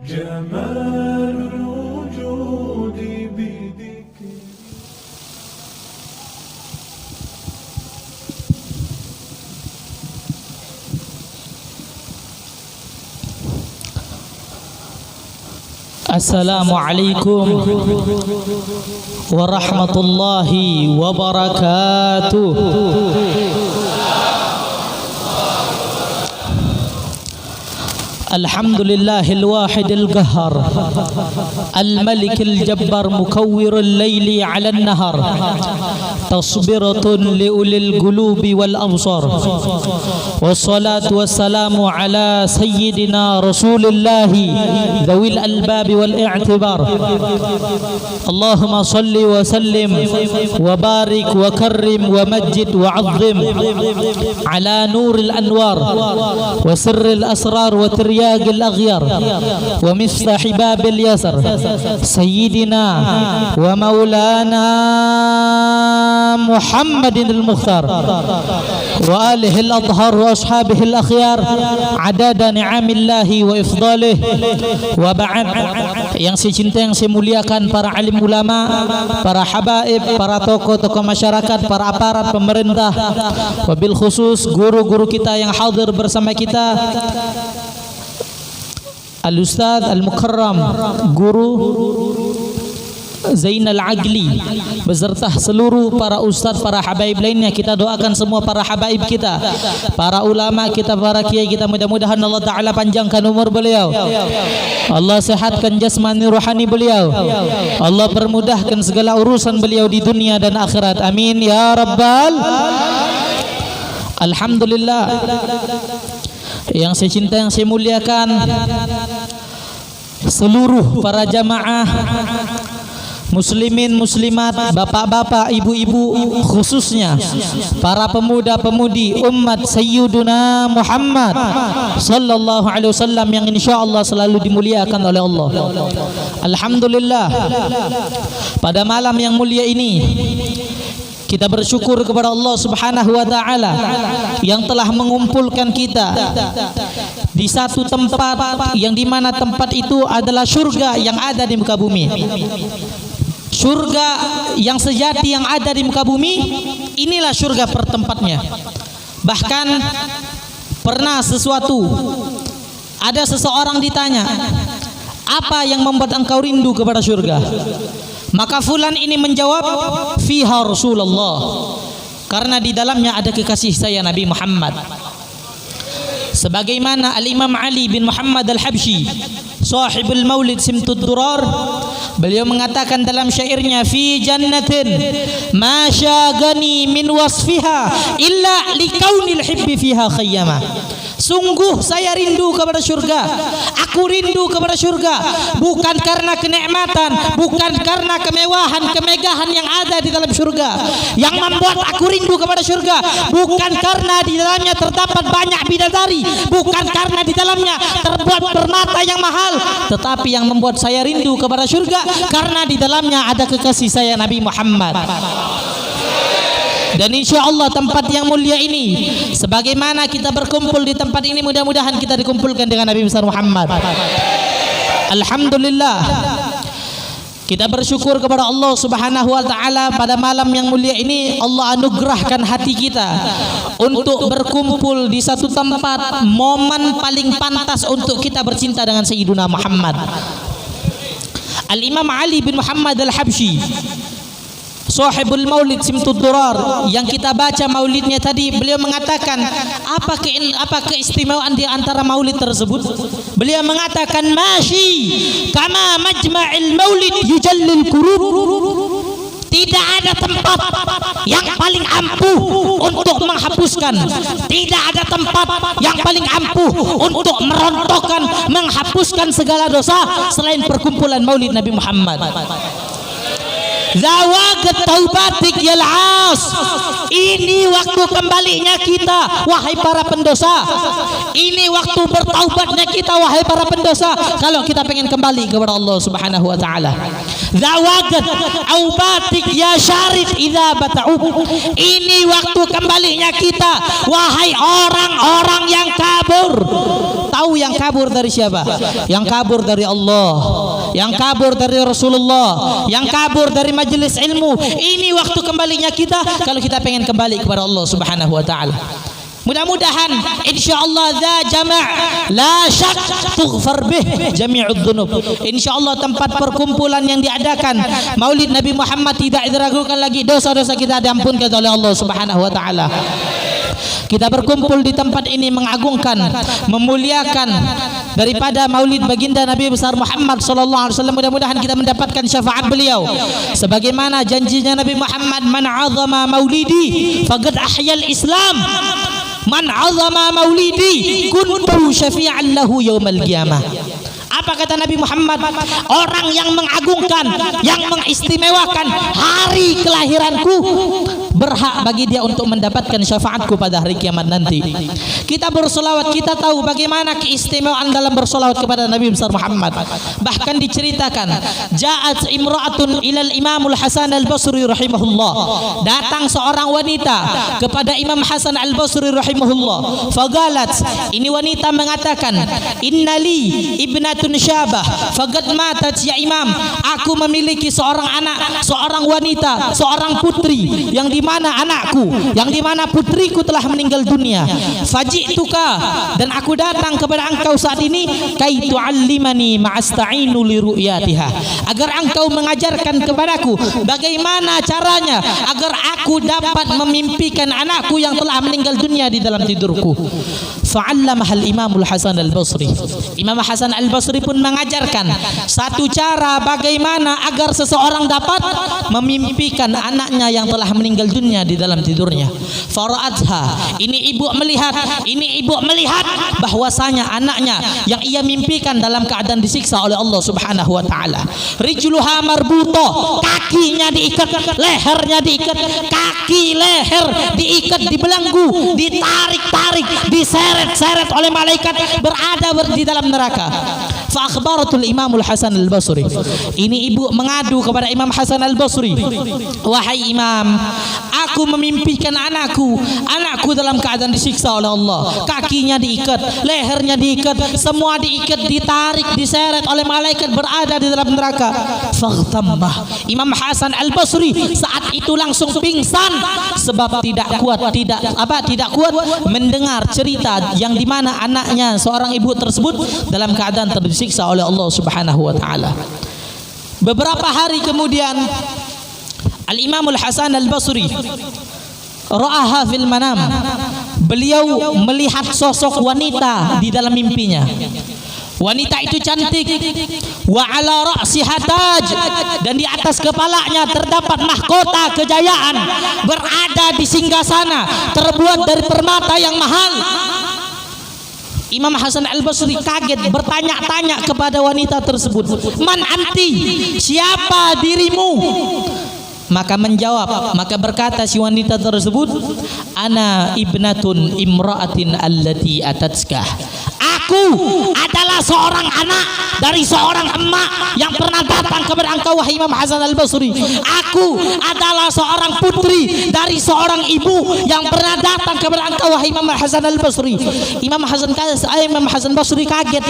جمال الوجود بذكر. Assalamualaikum warahmatullahi wabarakatuh. Alhamdulillahil wahidil qahhar al-malikil jabbar mukawwirul laili 'alan nahar tasbiratun liulil qulubi wal absar wassalatu wassalamu ala sayyidina rasulillahi dzawil albabi wal i'tibar. Allahumma salli wa sallim wa barik wa karrim wa majjid wa 'azzim ala nuril anwar wa sirril asrar wa رياق الأغيار ومفتاح باب اليسر سيدنا ومولانا محمد المختار وآله الأطهار وأصحابه الأخيار عدد نعم الله وإفضاله وبعد. Yang saya cintai, yang saya muliakan para alim ulama, para habaib, para tokoh-tokoh masyarakat, para aparat pemerintah, wabil khusus guru-guru kita yang hadir bersama kita, Al-Ustaz Al-Mukarram Guru Zainal Agli beserta seluruh para ustaz, para habaib lainnya. Kita doakan semua para habaib kita, para ulama kita, para kiai kita, mudah-mudahan Allah Ta'ala panjangkan umur beliau, Allah sehatkan jasmani rohani beliau, Allah permudahkan segala urusan beliau di dunia dan akhirat, amin ya rabbal. Alhamdulillah. Yang saya cinta, yang saya muliakan, seluruh para jamaah muslimin muslimat, bapak-bapak, ibu-ibu, khususnya para pemuda-pemudi umat Sayyiduna Muhammad sallallahu alaihi wasallam yang insyaallah selalu dimuliakan oleh Allah. Alhamdulillah, pada malam yang mulia ini kita bersyukur kepada Allah Subhanahu wa taala yang telah mengumpulkan kita di satu tempat yang dimana tempat itu adalah surga yang ada di muka bumi. Surga yang sejati yang ada di muka bumi, inilah surga pertempatnya. Bahkan pernah ada seseorang ditanya, apa yang membuat engkau rindu kepada surga? Maka fulan ini menjawab, fiha Rasulullah, karena di dalamnya ada kekasih saya Nabi Muhammad. Sebagaimana Al-Imam Ali bin Muhammad Al-Habsyi, sahibul Maulid Simtud Durar, beliau mengatakan dalam syairnya, fi jannatin ma syagani min wasfiha illa likaunil hibbi fiha khayyama. Sungguh saya rindu kepada surga. Aku rindu kepada surga bukan karena kenikmatan, bukan karena kemewahan, kemegahan yang ada di dalam surga. Yang membuat aku rindu kepada surga bukan karena di dalamnya terdapat banyak bidadari, bukan karena di dalamnya terbuat permata yang mahal, tetapi yang membuat saya rindu kepada surga karena di dalamnya ada kekasih saya Nabi Muhammad. Dan insya Allah tempat yang mulia ini, sebagaimana kita berkumpul di tempat ini, mudah-mudahan kita dikumpulkan dengan Nabi besar Muhammad. Alhamdulillah, kita bersyukur kepada Allah Subhanahu wa taala pada malam yang mulia ini Allah anugerahkan hati kita untuk berkumpul di satu tempat, momen paling pantas untuk kita bercinta dengan Sayyiduna Muhammad. Al-Imam Ali bin Muhammad Al-Habsyi, sahibul Maulid Simtud Durar, yang kita baca maulidnya tadi, beliau mengatakan apa keistimewaan di antara maulid tersebut. Beliau mengatakan, masyi kama majma'il maulid yujallil qurub. Tidak ada tempat yang paling ampuh untuk menghapuskan, tidak ada tempat yang paling ampuh untuk merontokkan, menghapuskan segala dosa selain perkumpulan maulid Nabi Muhammad. Zawagat taubatik yal as. Ini waktu kembalinya kita wahai para pendosa. Ini waktu bertaubatnya kita wahai para pendosa. Kalau kita pengen kembali kepada Allah Subhanahu wa taala. Zawagat taubatik ya syarid idza bata'u. Ini waktu kembalinya kita wahai orang-orang yang kabur. tahu yang kabur dari siapa? Yang kabur dari Allah, yang kabur dari Rasulullah, yang kabur dari majelis ilmu. Ini waktu kembalinya kita kalau kita pengen kembali kepada Allah Subhanahu wa taala. Mudah-mudahan insyaallah za jama' la syak tughfar bih jami'ud dzunub. Insyaallah tempat perkumpulan yang diadakan Maulid Nabi Muhammad tidak diragukan lagi dosa-dosa kita diampunkan oleh Allah Subhanahu wa taala. Kita berkumpul di tempat ini mengagungkan, memuliakan daripada Maulid baginda Nabi besar Muhammad sallallahu alaihi wasallam. Mudah-mudahan kita mendapatkan syafaat beliau. Sebagaimana janjinya Nabi Muhammad, man 'azama maulidi faqad ahyal Islam. Man 'azama maulidi kuntu syafi'an lahu yaumal qiyamah. Apa kata Nabi Muhammad? Orang yang mengagungkan, yang mengistimewakan hari kelahiranku, berhak bagi dia untuk mendapatkan syafaatku pada hari kiamat nanti. Kita bersolawat, kita tahu bagaimana keistimewaan dalam bersolawat kepada Nabi besar Muhammad. Bahkan diceritakan, ja'at imra'atun ilal Imamul Hasan al-Basri rahimahullah. Datang seorang wanita kepada Imam Hasan al-Basri rahimahullah. Fagalat, ini wanita mengatakan, innali ibnatun syabah faqad matat ya Imam. Aku memiliki seorang anak, seorang wanita, seorang putri yang di mana anakku, yang di mana putriku telah meninggal dunia. Faji'tuka, dan aku datang kepada engkau saat ini kai tu'allimani ma'asta'inu li ru'yatiha, agar engkau mengajarkan kepadaku bagaimana caranya agar aku dapat memimpikan anakku yang telah meninggal dunia di dalam tidurku. Fa'allamaha al-Imamul Hasan al-Basri. Imam Hasan al-Basri pun mengajarkan satu cara bagaimana agar seseorang dapat memimpikan anaknya yang telah meninggal dunia di dalam tidurnya. Fara'atha, ini ibu melihat bahwasanya anaknya yang ia mimpikan dalam keadaan disiksa oleh Allah Subhanahu wa taala. Rijluha marbuto, kakinya diikat, lehernya diikat, kaki leher diikat, dibelenggu, ditarik-tarik, diseret-seret oleh malaikat, berada di dalam neraka. Fa akhbaratul Imamul Hasan al-Basri. Ini ibu mengadu kepada Imam Hasan al-Basri. Wahai Imam, aku memimpikan anakku dalam keadaan disiksa oleh Allah. Kakinya diikat, lehernya diikat, semua diikat, ditarik, diseret oleh malaikat, berada di dalam neraka. Faghtammah. Imam Hasan al-Basri saat itu langsung pingsan sebab tidak kuat mendengar cerita yang di mana anaknya seorang ibu tersebut dalam keadaan tersiksa oleh Allah Subhanahu wa taala. Beberapa hari kemudian Al-Imamul Hasan al-Basri ra'aha fil manam. Beliau melihat sosok wanita di dalam mimpinya. Wanita itu cantik, wa ala ra'siha taj, dan di atas kepalanya terdapat mahkota kejayaan, berada di singgasana terbuat dari permata yang mahal. Imam Hasan al-Basri kaget, bertanya-tanya kepada wanita tersebut, man anti, siapa dirimu? Maka berkata si wanita tersebut, ana ibnatun imra'atin allati atatska. Aku adalah seorang anak dari seorang emak yang pernah datang kepada engkau wahai Imam Hasan al-Basri. Aku adalah seorang putri dari seorang ibu yang pernah datang kepada engkau wahai Imam Hasan al-Basri. Imam Hasan Basri kaget.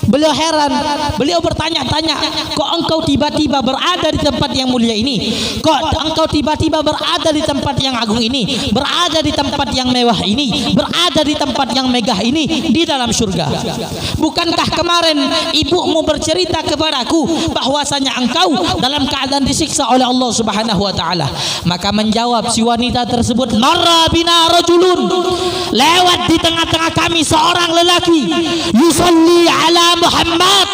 Beliau heran, beliau bertanya-tanya, kok engkau tiba-tiba berada di tempat yang mulia ini? Kok engkau tiba-tiba berada di tempat yang agung ini, berada di tempat yang mewah ini, berada di tempat yang megah ini, di dalam surga? Bukankah kemarin ibumu bercerita kepadaku bahwasanya engkau dalam keadaan disiksa oleh Allah Subhanahu wa taala? Maka menjawab si wanita tersebut, marra bina rajulun, lewat di tengah-tengah kami seorang lelaki, yusalli ala Muhammad,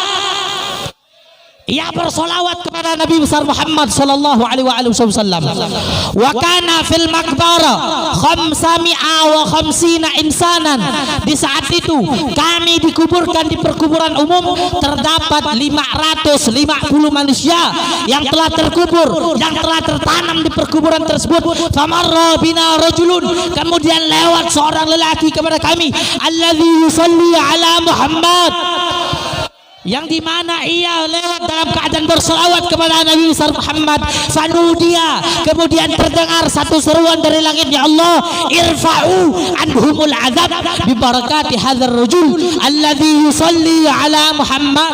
ia bersolawat kepada Nabi besar Muhammad sallallahu alaihi wasallam. Wa kana fil maqbara 550 insanan. Di saat itu kami dikuburkan di perkuburan umum, terdapat 550 manusia yang telah terkubur, yang telah tertanam di perkuburan tersebut. Famarra bina rajulun, kemudian lewat seorang lelaki kepada kami, alladzi yusalli ala Muhammad, yang dimana ia lewat dalam keadaan berselawat kepada Nabi besar Muhammad. Fanudia, kemudian terdengar satu seruan dari langit, ya Allah, irfa'u anhumul azab bi barakati hadzal rajul alladzi yusalli ala Muhammad.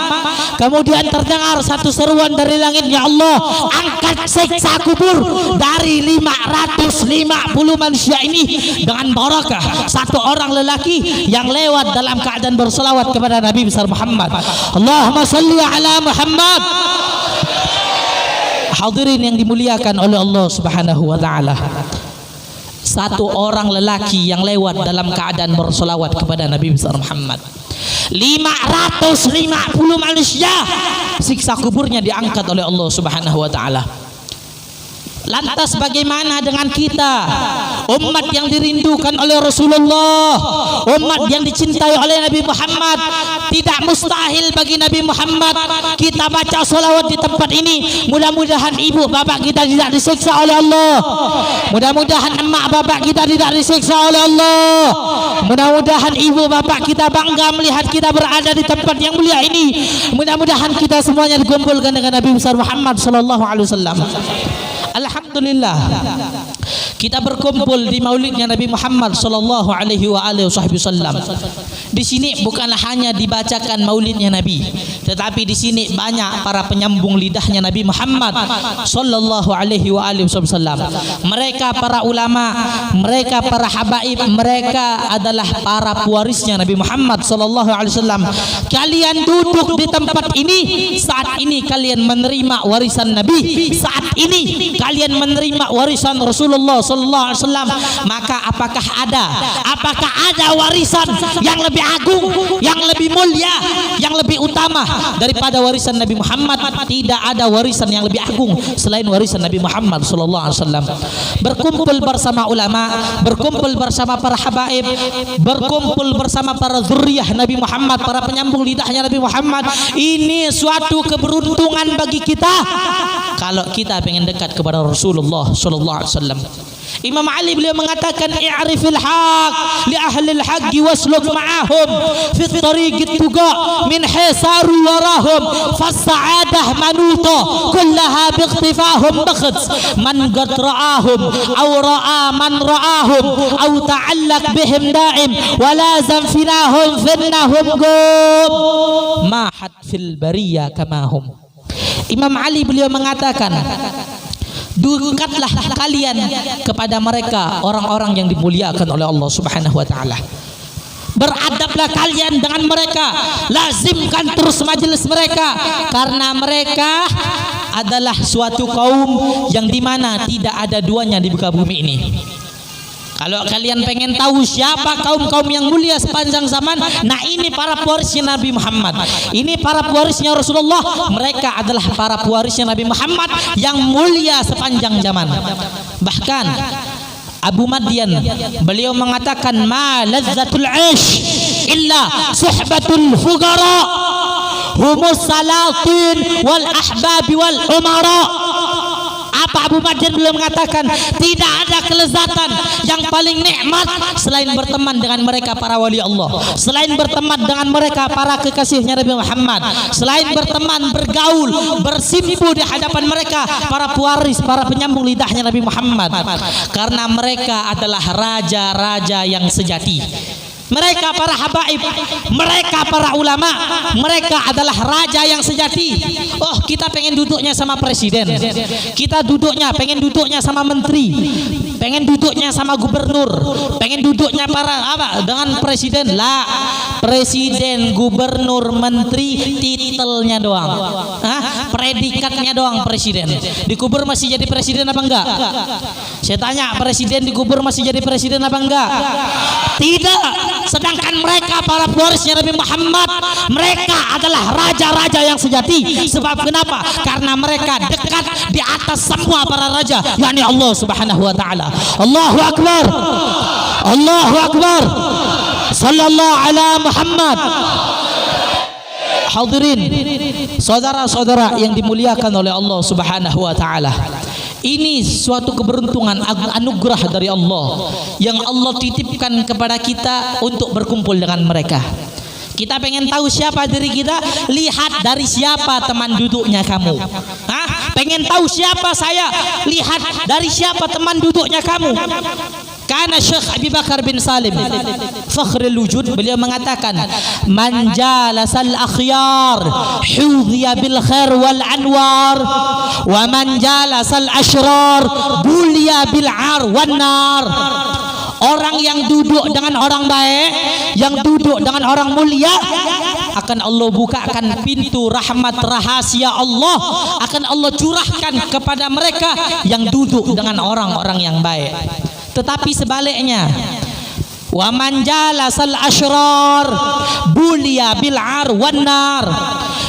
Kemudian terdengar satu seruan dari langit, ya Allah, angkat siksa kubur dari 550 manusia ini dengan barakah satu orang lelaki yang lewat dalam keadaan berselawat kepada Nabi besar Muhammad. Allahumma salli ala Muhammad. Hadirin yang dimuliakan oleh Allah Subhanahu wa taala, satu orang lelaki yang lewat dalam keadaan berselawat kepada Nabi besar Muhammad, 550 manusia siksa kuburnya diangkat oleh Allah Subhanahu wa taala. Lantas bagaimana dengan kita, umat yang dirindukan oleh Rasulullah, umat yang dicintai oleh Nabi Muhammad? Tidak mustahil bagi Nabi Muhammad kita baca salawat di tempat ini. Mudah-mudahan ibu bapak kita tidak disiksa oleh Allah, mudah-mudahan emak bapak kita tidak disiksa oleh Allah, mudah-mudahan ibu bapak kita bangga melihat kita berada di tempat yang mulia ini. Mudah-mudahan kita semuanya dikumpulkan dengan Nabi besar Muhammad sallallahu alaihi wasallam. Alhamdulillah, kita berkumpul di maulidnya Nabi Muhammad sallallahu alaihi wasallam. Di sini bukanlah hanya dibacakan maulidnya Nabi, tetapi di sini banyak para penyambung lidahnya Nabi Muhammad sallallahu alaihi wasallam. Mereka para ulama, mereka para habaib, mereka adalah para pewarisnya Nabi Muhammad sallallahu alaihi wasallam. Kalian duduk di tempat ini saat ini, kalian menerima warisan Nabi. Saat ini kalian menerima warisan Rasulullah sallallahu alaihi wasallam. Maka apakah ada warisan yang lebih agung, yang lebih mulia, yang lebih utama daripada warisan Nabi Muhammad? Tidak ada warisan yang lebih agung selain warisan Nabi Muhammad sallallahu alaihi wasallam. Berkumpul bersama ulama, berkumpul bersama para habaib, berkumpul bersama para zuriyah Nabi Muhammad, para penyambung lidahnya Nabi Muhammad. Ini suatu keberuntungan bagi kita kalau kita pengen dekat kepada Rasulullah sallallahu alaihi wasallam. Imam Ali beliau mengatakan, i'rifil haq li ahli al-haqq wasluk ma'ahum fi tariqit tuqa min hisaru warahum fas-sa'adah manuta kullaha biikhtifahum bakhd man qad ra'ahum aw ra'a man ra'ahum aw ta'allaq bihim da'im wa lazam finahum finnahum qum ma had fil bariyah kamahum. Imam Ali beliau mengatakan, dekatlah kalian kepada mereka, orang-orang yang dimuliakan oleh Allah Subhanahu wa taala. Beradablah kalian dengan mereka, lazimkan terus majelis mereka, karena mereka adalah suatu kaum yang dimana tidak ada duanya di muka bumi ini. Kalau kalian pengen tahu siapa kaum-kaum yang mulia sepanjang zaman, nah ini para pewarisnya Nabi Muhammad, ini para pewarisnya Rasulullah. Mereka adalah para pewarisnya Nabi Muhammad yang mulia sepanjang zaman. Bahkan Abu Madyan beliau mengatakan, ma lazzatul 'aish illa suhbatul fuqara humus salatin wal ahbab wal umara. Apa Abu Madyan beliau mengatakan, tidak ada kelezatan yang paling nikmat selain berteman dengan mereka para wali Allah, selain berteman dengan mereka para kekasihnya Nabi Muhammad, selain berteman, bergaul, bersimpu di hadapan mereka para pewaris, para penyambung lidahnya Nabi Muhammad, karena mereka adalah raja-raja yang sejati. Mereka para habaib, mereka para ulama, mereka adalah raja yang sejati. Oh, kita pengen duduknya sama presiden, kita pengen duduknya sama menteri, pengen duduknya sama gubernur, pengen duduknya para apa dengan presiden. Lah, presiden, gubernur, menteri titelnya doang, predikatnya doang presiden. Dikubur masih jadi presiden apa enggak? Saya tanya, presiden dikubur masih jadi presiden apa enggak? Tidak. Sedangkan mereka para pewarisnya Nabi Muhammad, mereka adalah raja-raja yang sejati. Sebab kenapa? Karena mereka dekat di atas semua para raja, yakni Allah Subhanahu wa taala. Allahu akbar, Allahu akbar, sallallahu ala Muhammad. Hadirin, saudara-saudara yang dimuliakan oleh Allah Subhanahu wa taala, ini suatu keberuntungan, anugerah dari Allah yang Allah titipkan kepada kita untuk berkumpul dengan mereka. Kita pengen tahu siapa diri kita, lihat dari siapa teman duduknya kamu. Pengen tahu siapa saya, lihat dari siapa teman duduknya kamu. Karena Syekh Abi Bakar bin Salim Fakhrul Wujud, beliau mengatakan, man jalasal akhyar hudhiya bil khair wal anwar, wa man jalasal ashrar buliya bil ar wan nar. Orang yang duduk dengan orang baik, yang duduk dengan orang mulia, akan Allah bukakan pintu rahmat rahasia Allah, akan Allah curahkan kepada mereka yang duduk dengan orang-orang yang baik. Tetapi sebaliknya, wa man jalasal ashrar buliya bil ar wan nar.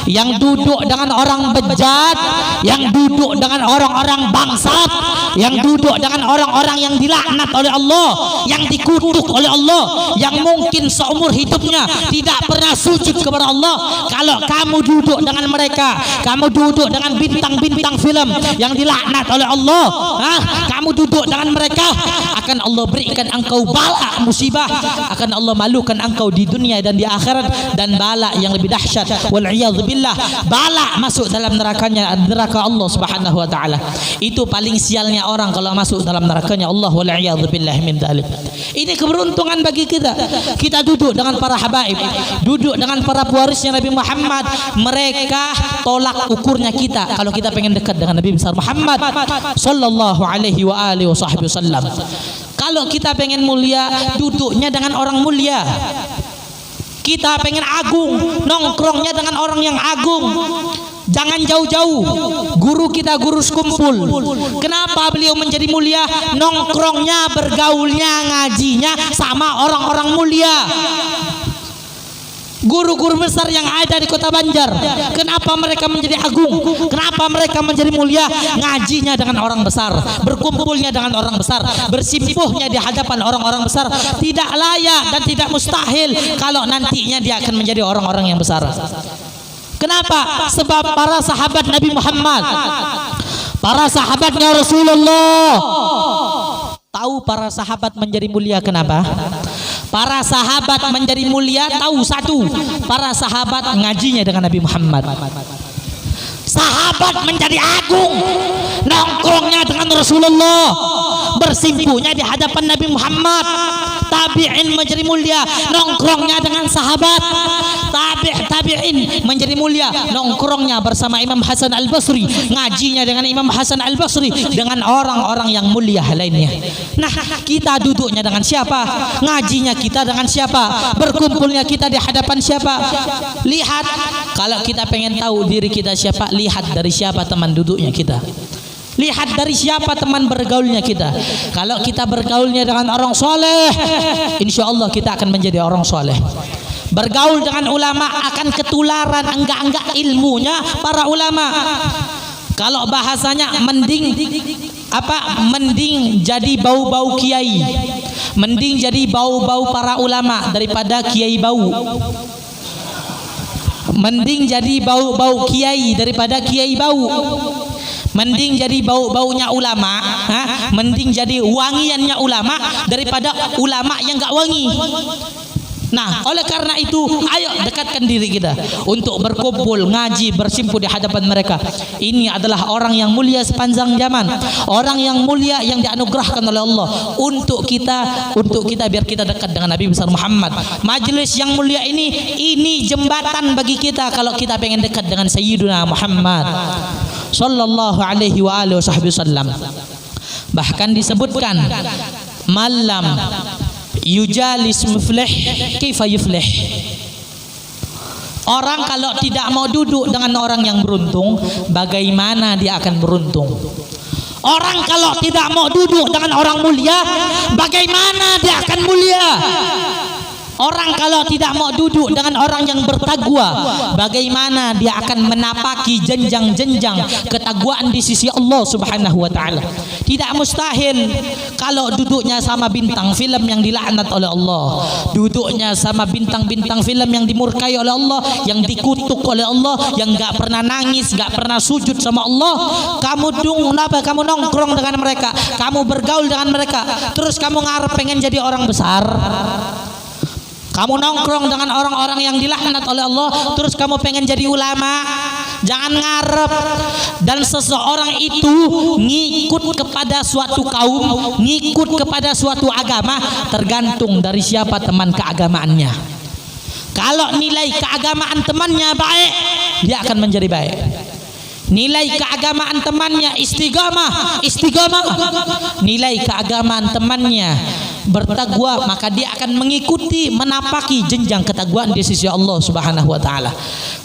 Yang duduk dengan orang bejat, yang duduk dengan orang-orang bangsat, yang duduk dengan orang-orang yang dilaknat oleh Allah, yang dikutuk oleh Allah, yang mungkin seumur hidupnya tidak pernah sujud kepada Allah. Kalau kamu duduk dengan mereka, kamu duduk dengan bintang-bintang film yang dilaknat oleh Allah, kamu duduk dengan mereka, akan Allah berikan engkau bala musibah, akan Allah malukan engkau di dunia dan di akhirat, dan bala yang lebih dahsyat, wal iyadzubillah, bala masuk dalam nerakanya, neraka Allah Subhanahu wa taala. Itu paling sialnya orang kalau masuk dalam nerakanya Allah, wal iyadzubillah min dzalik. Ini keberuntungan bagi kita. Kita duduk dengan para habaib, duduk dengan para pewarisnya Nabi Muhammad. Mereka tolak ukurnya kita kalau kita pengen dekat dengan Nabi besar Muhammad sallallahu alaihi wa alihi wasallam. Kalau kita pengen mulia, duduknya dengan orang mulia. Kita pengen agung, nongkrongnya dengan orang yang agung. Jangan jauh-jauh. Guru kita guru sekumpul. Kenapa beliau menjadi mulia? Nongkrongnya, bergaulnya, ngajinya sama orang-orang mulia. Guru-guru besar yang ada di kota Banjar, kenapa mereka menjadi agung? Kenapa mereka menjadi mulia? Ngajinya dengan orang besar, berkumpulnya dengan orang besar, bersimpuhnya di hadapan orang-orang besar. Tidak layak dan tidak mustahil kalau nantinya dia akan menjadi orang-orang yang besar. Kenapa? Sebab para sahabat Nabi Muhammad, para sahabatnya Rasulullah, tahu para sahabat menjadi mulia kenapa? Para sahabat menjadi mulia tahu satu, para sahabat ngajinya dengan Nabi Muhammad. Sahabat menjadi agung, nongkrongnya dengan Rasulullah, bersimpuhnya di hadapan Nabi Muhammad. Tabi'in menjadi mulia, nongkrongnya dengan sahabat. Tabi'in menjadi mulia, nongkrongnya bersama Imam Hasan Al-Basri, ngajinya dengan Imam Hasan Al-Basri, dengan orang-orang yang mulia lainnya. Nah, kita duduknya dengan siapa? Ngajinya kita dengan siapa? Berkumpulnya kita di hadapan siapa? Lihat, kalau kita pengen tahu diri kita siapa, lihat dari siapa teman duduknya kita. Lihat dari siapa teman bergaulnya kita. Kalau kita bergaulnya dengan orang soleh, insya Allah kita akan menjadi orang soleh. Bergaul dengan ulama akan ketularan enggak ilmunya para ulama. Kalau bahasanya mending jadi bau-bau kiai, mending jadi bau-bau para ulama daripada kiai bau. Mending jadi bau-bau kiai daripada kiai bau. Mending jadi bau-baunya ulama, mending jadi wangiannya ulama daripada ulama yang enggak wangi. Nah, oleh karena itu, ayo dekatkan diri kita untuk berkumpul, ngaji, bersimpuh di hadapan mereka. Ini adalah orang yang mulia sepanjang zaman, orang yang mulia yang dianugerahkan oleh Allah untuk kita biar kita dekat dengan Nabi besar Muhammad. Majelis yang mulia ini jembatan bagi kita kalau kita pengen dekat dengan Sayyiduna Muhammad sallallahu alaihi wa alihi wasallam. Bahkan disebutkan, malam yujalis muflih kaifa yuflih. Orang kalau tidak mau duduk dengan orang yang beruntung, bagaimana dia akan beruntung? Orang kalau tidak mau duduk dengan orang mulia, bagaimana dia akan mulia? Orang kalau tidak mau duduk dengan orang yang bertakwa, bagaimana dia akan menapaki jenjang-jenjang ketakwaan di sisi Allah Subhanahu wa taala? Tidak mustahil kalau duduknya sama bintang film yang dilaknat oleh Allah, duduknya sama bintang-bintang film yang dimurkai oleh Allah, yang dikutuk oleh Allah, yang enggak pernah nangis, enggak pernah sujud sama Allah. Kamu kamu nongkrong dengan mereka, kamu bergaul dengan mereka, terus kamu ngarep pengen jadi orang besar. Kamu nongkrong dengan orang-orang yang dilaknat oleh Allah, terus kamu pengen jadi ulama, jangan ngarep. Dan seseorang itu ngikut kepada suatu kaum, ngikut kepada suatu agama, tergantung dari siapa teman keagamaannya. Kalau nilai keagamaan temannya baik, dia akan menjadi baik. Nilai keagamaan temannya istiqamah, nilai keagamaan temannya bertakwa, maka dia akan mengikuti, menapaki jenjang ketakwaan di sisi Allah Subhanahu wa taala.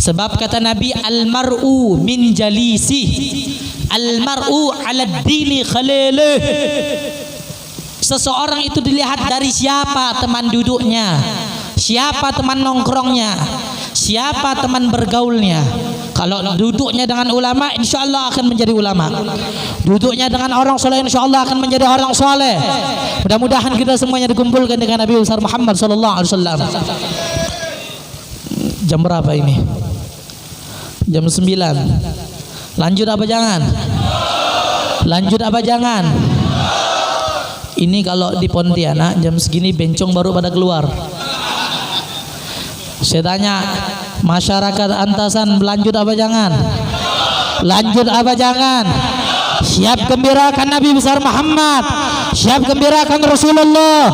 Sebab kata Nabi, al-mar'u min jalisi, al-mar'u 'ala dini khalilih. Seseorang itu dilihat dari siapa teman duduknya, siapa teman nongkrongnya, siapa teman bergaulnya. Kalau duduknya dengan ulama, insya Allah akan menjadi ulama. Duduknya dengan orang soleh, insya Allah akan menjadi orang soleh. Mudah-mudahan kita semuanya dikumpulkan dengan Nabi besar Muhammad sallallahu alaihi wasallam. Jam berapa ini? Jam 9. Lanjut apa jangan? Lanjut apa jangan? Ini kalau di Pontianak jam segini bencong baru pada keluar. Saya tanya masyarakat Antasan, lanjut apa jangan? Lanjut apa jangan? Siap gembirakan Nabi besar Muhammad, siap gembirakan Rasulullah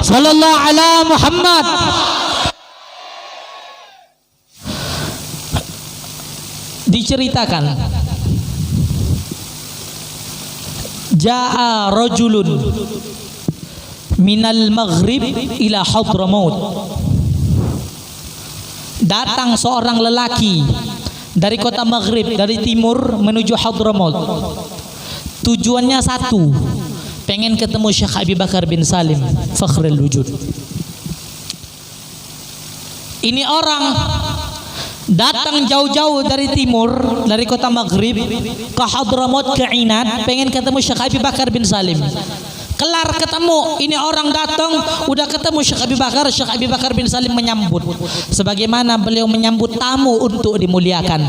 sallallahu alaihi Muhammad. Diceritakan, Ja'a rajulun minal maghrib ila Hadramaut. Datang seorang lelaki dari kota Maghrib, dari timur menuju Hadramaut. Tujuannya satu, pengen ketemu Syekh Abi Bakar bin Salim Fakhrul Wujud. Ini orang datang jauh-jauh dari timur, dari kota Maghrib ke Hadramaut, ke Inad, pengen ketemu Syekh Abi Bakar bin Salim. Kelar ketemu, ini orang datang, udah ketemu Syekh Abi Bakar bin Salim menyambut sebagaimana beliau menyambut tamu untuk dimuliakan.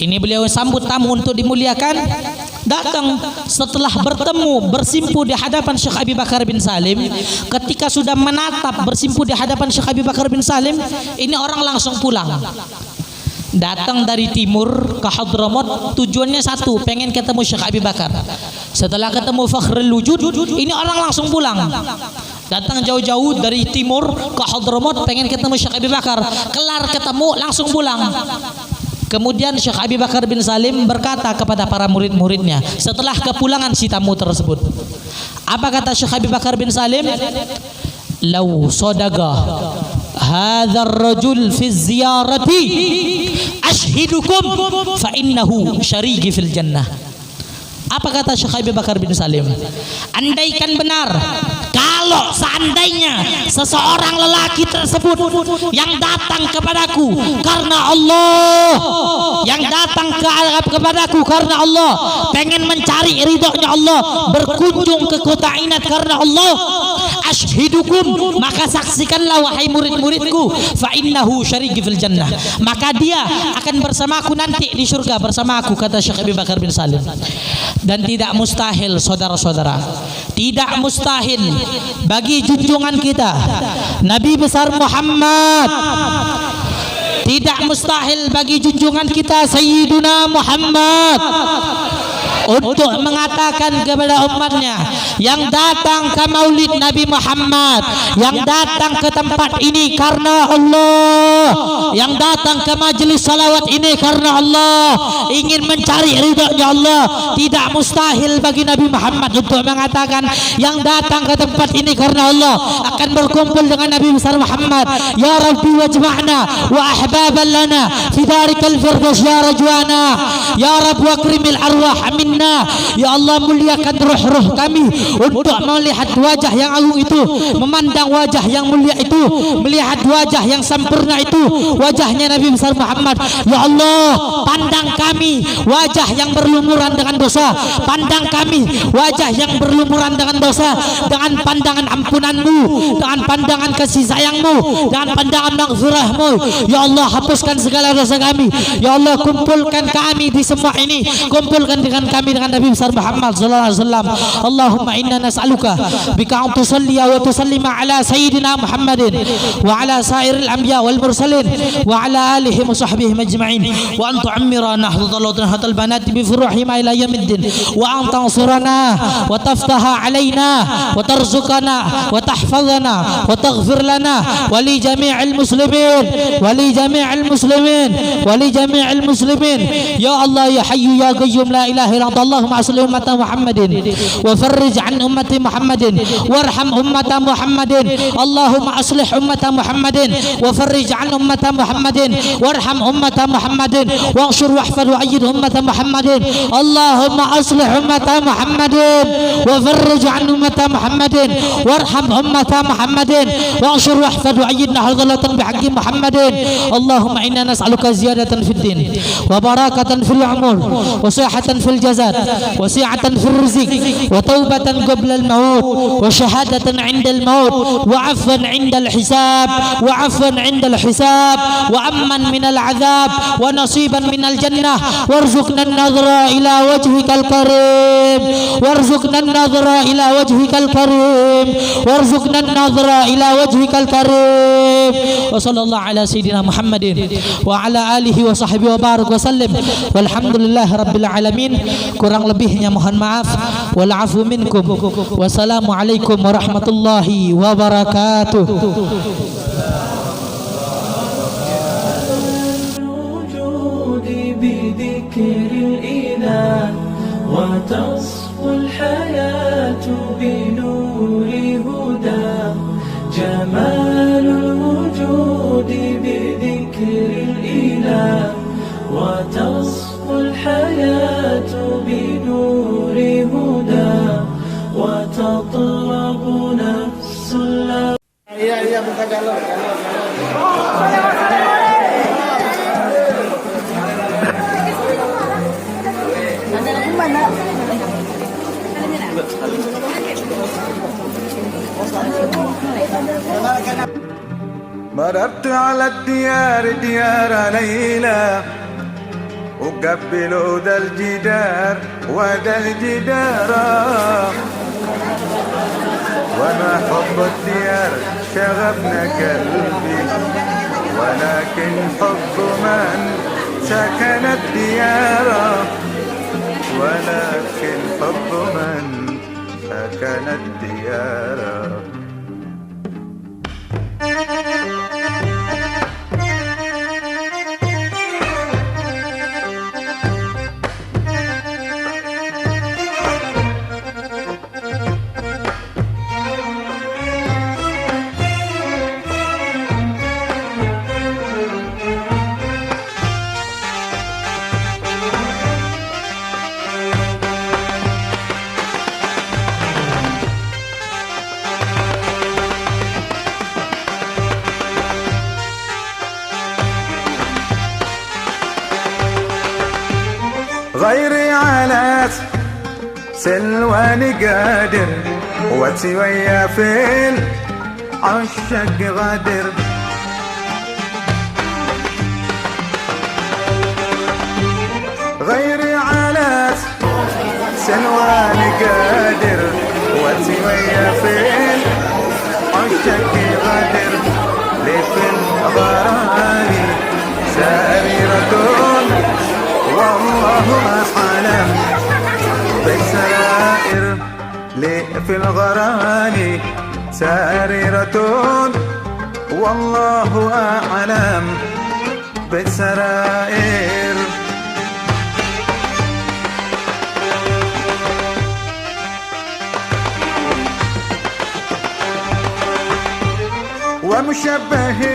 Ini beliau sambut tamu untuk dimuliakan. Datang setelah bertemu, bersimpu di hadapan Syekh Abi Bakar bin Salim. Ketika sudah menatap, bersimpu di hadapan Syekh Abi Bakar bin Salim, ini orang langsung pulang. Datang dari timur ke Hadramaut, tujuannya satu, pengen ketemu Syekh Abi Bakar. Setelah ketemu Fakhrul Wujud, ini orang langsung pulang. Datang jauh-jauh dari timur ke Hadramaut, pengen ketemu Syekh Abi Bakar. Kelar ketemu, langsung pulang. Kemudian Syekh Abi Bakar bin Salim berkata kepada para murid-muridnya setelah kepulangan si tamu tersebut. Apa kata Syekh Abi Bakar bin Salim? Lau sadaqa hadzal rajul fi ziyarati ashhidukum fa innahu syariki fil jannah. Apa kata Syekh Abi Bakar bin Salim? Andaikan benar, kalau seandainya seseorang lelaki tersebut yang datang kepadaku karena Allah, yang datang kepadaku karena Allah, pengen mencari ridhonya Allah, berkunjung ke kota Inad karena Allah, ashhidukum, maka saksikanlah wahai murid-muridku, fa innahu syariki fil jannah, maka dia akan bersamaku nanti di surga bersama aku, kata Syekh Abi Bakar bin Salim. Dan tidak mustahil, saudara-saudara, tidak mustahil bagi junjungan kita Nabi besar Muhammad, tidak mustahil bagi junjungan kita Sayyiduna Muhammad untuk mengatakan kepada umatnya yang datang ke maulid Nabi Muhammad, yang datang ke tempat ini karena Allah, yang datang ke majelis salawat ini karena Allah, ingin mencari ridhonya Allah. Tidak mustahil bagi Nabi Muhammad untuk mengatakan yang datang ke tempat ini karena Allah akan berkumpul dengan Nabi besar Muhammad. Ya Rabbi wajma'na wa ahbaban lana fi darikal firdaus ya rajwana, ya Rabb wakrimil arwah amin. Ya Allah, muliakan ruh-ruh kami untuk melihat wajah yang agung itu, memandang wajah yang mulia itu, melihat wajah yang sempurna itu, wajahnya Nabi besar Muhammad. Ya Allah, pandang kami wajah yang berlumuran dengan dosa, pandang kami wajah yang berlumuran dengan dosa, dengan pandangan ampunanmu, dengan pandangan kasih sayangmu, dengan pandangan maghfirahmu. Ya Allah, hapuskan segala dosa kami. Ya Allah, kumpulkan kami di semua ini, kumpulkan dengan kami kami dengan Nabi besar Muhammad sallallahu alaihi wasallam. Allahumma inna nas'aluka bika an tusalliya wa tusallima ala sayyidina Muhammadin wa ala sairil anbiya wal mursalin wa ala alihi wa sahbihi ajma'in wa an tu'ammira nahdhatal hatal banati bi furuhima ila yaumiddin wa an tansurana wa taftaha alaina wa tarzuqana wa tahfazana wa taghfir lana wa li jami'il muslimin wa li jami'il muslimin wa li jami'il muslimin ya Allah ya hayyu ya qayyum la ilaha illa anta Allahumma aslih ummata Muhammadin wa farrij an ummati Muhammadin warham ummata Muhammadin Allahumma aslih ummata Muhammadin wa farrij an ummata Muhammadin warham ummata Muhammadin wanshur wahfad wa ayyid ummata Muhammadin Allahumma aslih ummata Muhammadin wa farrij an ummata Muhammadin warham ummata Muhammadin wanshur wahfad wa ayyid nahdhalatan bihaqqi Muhammadin Allahumma inna nas'aluka ziyadatan fid din wa barakatan fil umur wa sihhatan fil jasad wa si'atan fil rizq wa taubatan qabla al maut wa shahadatan 'inda al maut wa 'afwan 'inda al hisab wa 'afwan 'inda al hisab wa amman min al 'adzab wa nasiban min al jannah warzuqna an-nadhra ila wajhikal karim warzuqna an-nadhra ila wajhikal karim warzuqna an-nadhra ila wajhikal karim wa sallallahu ala sayyidina Muhammadin wa ala alihi wa sahbihi wa barak wa sallim walhamdulillahi rabbil alamin. Kurang lebihnya mohon maaf. Wal afu minkum. Wassalamualaikum warahmatullahi wabarakatuh. بذكر الإله وتصفو الحياة بنور هداه جمال الوجود بذكر الإله وتصفو الحياة بنور هداه وتطلب نفس الله. Iya bukan dalam. مررت على الديار ديار ليلى أقبل ذا الجدار وذا الجدار وما حب الديار شغفنا قلبي ولكن حب من سكن الديار ولكن حب من سكن الديار. غيري على سلواني قادر وتويا في العشق غادر غيري على سلواني قادر وتويا في العشق غادر لي في الغراني سريرة والله أعلم بالسرائر لي في الغراني سريرة والله أعلم بالسرائر. ومشبه